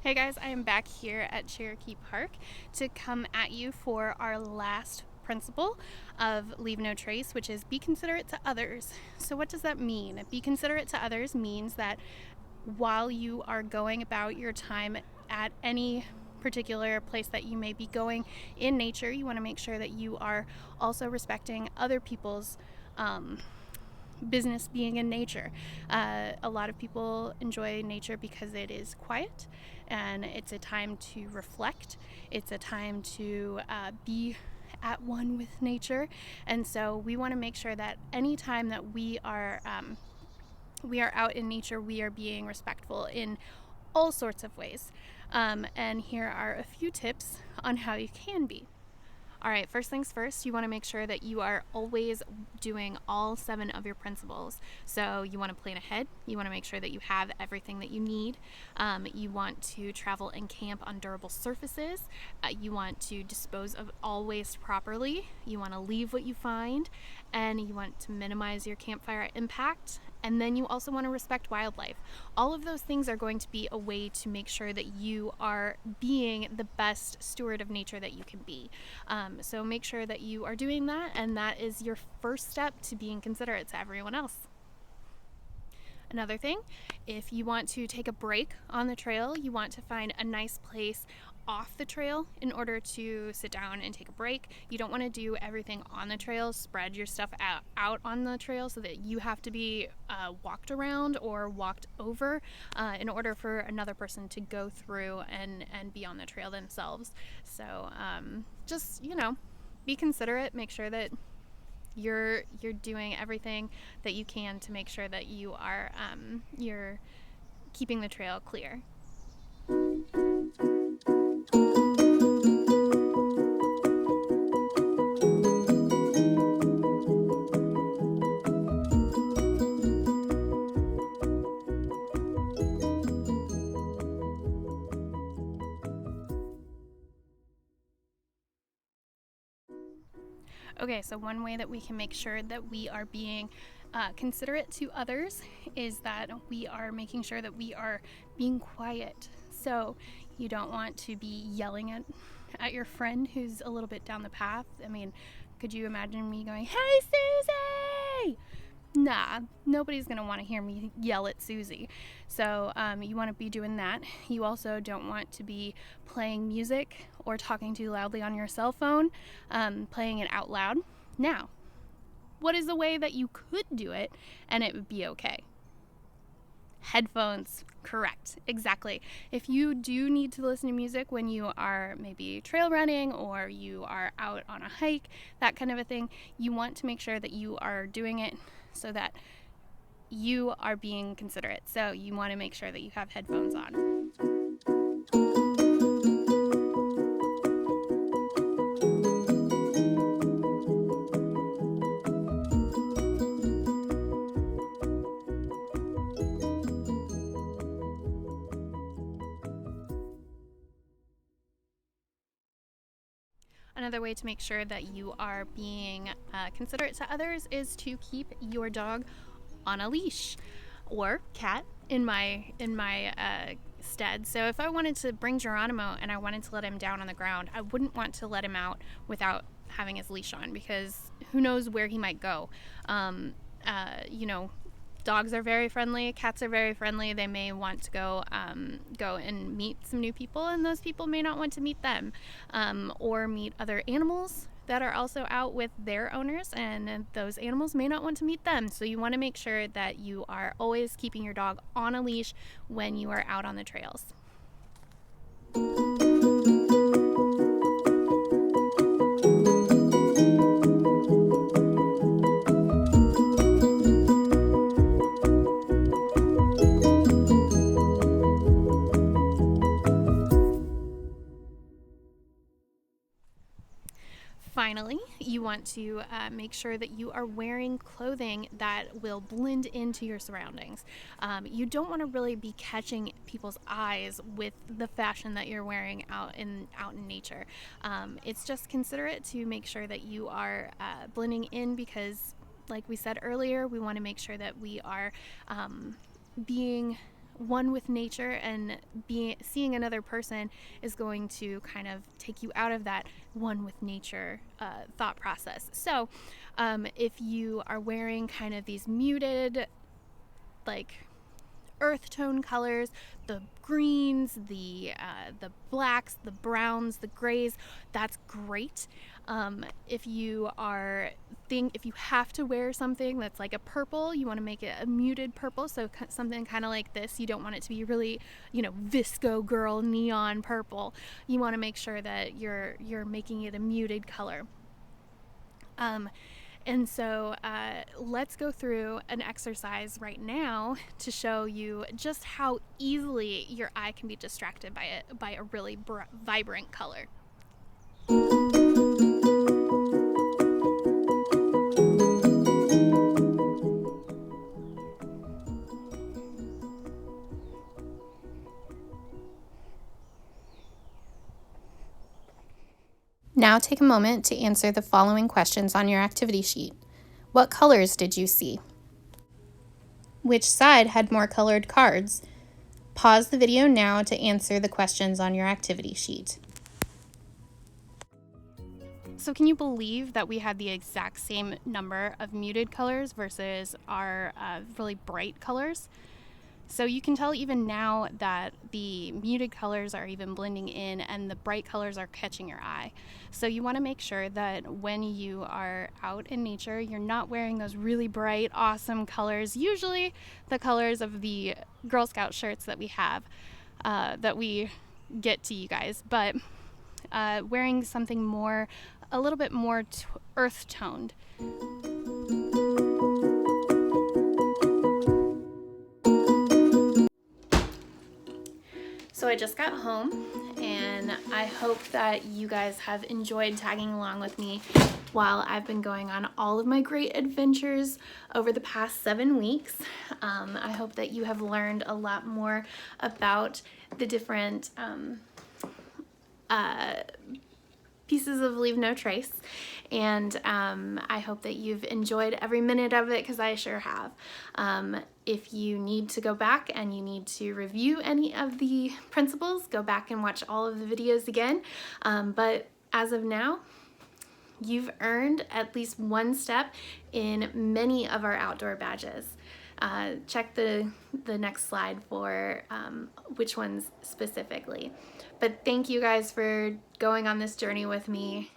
Hey guys, I am back here at Cherokee Park to come at you for our last principle of Leave No Trace, which is be considerate to others. So what does that mean? Be considerate to others means that while you are going about your time at any particular place that you may be going in nature, you want to make sure that you are also respecting other people's business being in nature. A lot of people enjoy nature because it is quiet and it's a time to reflect. It's a time to be at one with nature. And so we want to make sure that anytime that we are out in nature, we are being respectful in all sorts of ways. And here are a few tips on how you can be. All right, first things first, you want to make sure that you are always doing all 7 of your principles. So you want to plan ahead. You want to make sure that you have everything that you need. You want to travel and camp on durable surfaces. You want to dispose of all waste properly. You want to leave what you find. And you want to minimize your campfire impact. And then you also want to respect wildlife. All of those things are going to be a way to make sure that you are being the best steward of nature that you can be. So make sure that you are doing that, and that is your first step to being considerate to everyone else. Another thing, if you want to take a break on the trail, you want to find a nice place off the trail in order to sit down and take a break. You don't want to do everything on the trail, spread your stuff out on the trail so that you have to be walked around or walked over in order for another person to go through and be on the trail themselves. So just, be considerate, make sure that you're doing everything that you can to make sure that you are you're keeping the trail clear. Okay, so one way that we can make sure that we are being considerate to others is that we are making sure that we are being quiet. So you don't want to be yelling at your friend who's a little bit down the path. I mean, could you imagine me going, "Hey, Susie!" Nah, nobody's going to want to hear me yell at Susie. So you want to be doing that. You also don't want to be playing music or talking too loudly on your cell phone, playing it out loud. Now, what is the way that you could do it and it would be okay? Headphones. Correct. Exactly. If you do need to listen to music when you are maybe trail running or you are out on a hike, that kind of a thing, you want to make sure that you are doing it so that you are being considerate. So you want to make sure that you have headphones on. Another way to make sure that you are being considerate to others is to keep your dog on a leash, or cat in my stead. So if I wanted to bring Geronimo and I wanted to let him down on the ground, I wouldn't want to let him out without having his leash on, because who knows where he might go. Dogs are very friendly, cats are very friendly. They may want to go and meet some new people, and those people may not want to meet them, or meet other animals that are also out with their owners, and those animals may not want to meet them. So you want to make sure that you are always keeping your dog on a leash when you are out on the trails. Finally, you want to make sure that you are wearing clothing that will blend into your surroundings. You don't want to really be catching people's eyes with the fashion that you're wearing out in nature. It's just considerate to make sure that you are blending in, because like we said earlier, we want to make sure that we are being one with nature, and seeing another person is going to kind of take you out of that one with nature thought process. So if you are wearing kind of these muted, like, earth tone colors, the greens, the blacks, the browns, the grays, that's great. If you have to wear something that's like a purple, you want to make it a muted purple, so something kind of like this. You don't want it to be really, Visco girl neon purple. You want to make sure that you're making it a muted color. And so let's go through an exercise right now to show you just how easily your eye can be distracted by a really vibrant color. Now take a moment to answer the following questions on your activity sheet. What colors did you see? Which side had more colored cards? Pause the video now to answer the questions on your activity sheet. So can you believe that we had the exact same number of muted colors versus our really bright colors? So you can tell even now that the muted colors are even blending in and the bright colors are catching your eye. So you want to make sure that when you are out in nature, you're not wearing those really bright, awesome colors, usually the colors of the Girl Scout shirts that we have, that we get to you guys, but wearing something a little bit more earth toned. So I just got home, and I hope that you guys have enjoyed tagging along with me while I've been going on all of my great adventures over the past 7 weeks. I hope that you have learned a lot more about the different pieces of Leave No Trace, and I hope that you've enjoyed every minute of it, because I sure have. If you need to go back and you need to review any of the principles, go back and watch all of the videos again. But as of now, you've earned at least one step in many of our outdoor badges. Check the next slide for which ones specifically. But thank you guys for going on this journey with me.